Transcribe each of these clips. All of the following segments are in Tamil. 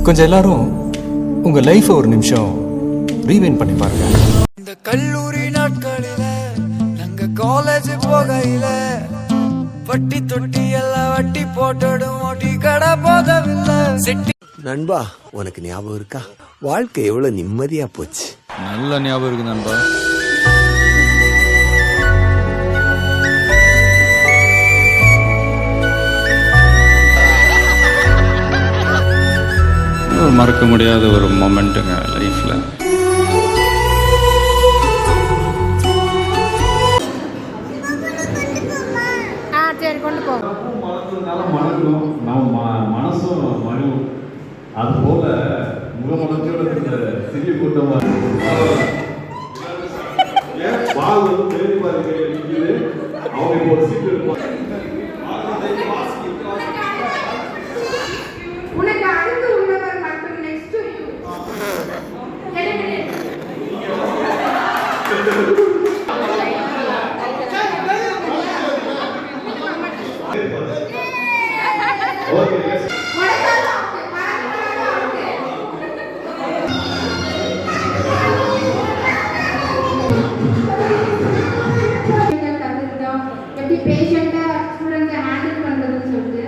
கொஞ்சம் எல்லாரும் உங்க லைஃப் ஒரு நிமிஷம் ரீவைண்ட் பண்ணி பாருங்க. இந்த கல்லூரி நாட்களில நாங்க காலேஜ் போகையில வட்டி தொட்டி எல்லாம் வட்டி போட்டடும் ஓட்டி கடை போதவில்லை செட்டி. நண்பா, உனக்கு ஞாபகம் இருக்கா வாழ்க்கை எவ்வளவு நிம்மதியா போச்சு? நல்ல ஞாபகம் இருக்கு நண்பா. மறக்க முடியாத ஒரு மொமெண்ட்டுங்க லைஃப்ல. சரி கொண்டு போ. மனசும் மனுவும் அது போல முகமலர்ச்சியோட சிறிய கூட்டமா அவங்க ஒரு சீட்டு உனக்கு அடுத்து உள்ளவர் மட்டும் நெக்ஸ்ட் எப்படி பேஷண்டா ஸ்டூடெண்ட்ஸை ஹேண்டில் பண்ணுறதுன்னு சொல்லிட்டு.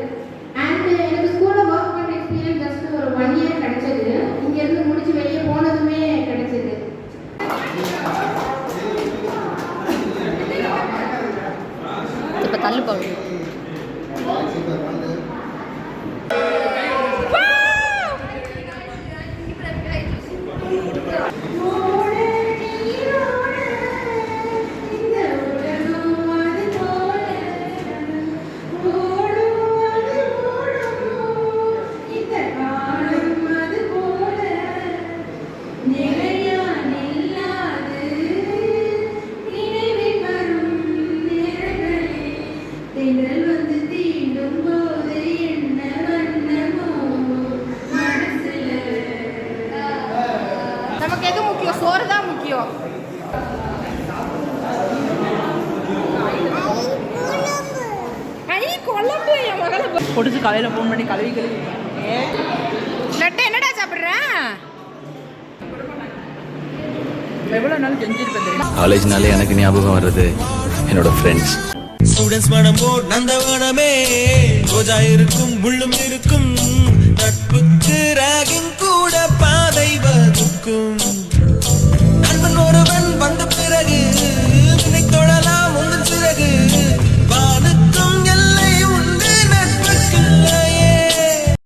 அண்ட் எனக்கு ஸ்கூலில் ஒர்க் பண்ண எக்ஸ்பீரியன்ஸ் ஜஸ்ட் ஒரு 1 இயர் கிடைச்சது. இங்கேருந்து முடிச்சு வெளியே போனதுமே கிடைச்சது. இப்போ தள்ளு போகுது. நமக்கு எது முக்கியம்? சோறு தான் முக்கியம். குழம்பு என் மகளை பொடிச்சு காலையில் ஃபோன் பண்ணி கழுவி லட்டு என்னடா சாப்பிட்ற? எவ்வளோ நாள் செஞ்சிருப்பேன் தெரியும். காலேஜ்னாலே எனக்கு ஞாபகம் வர்றது என்னோட ஃப்ரெண்ட்ஸ். ஸ்டூடெண்ட்ஸ் மனம் போல் நந்தவனமே ரோஜா இருக்கும் முள்ளும் இருக்கும்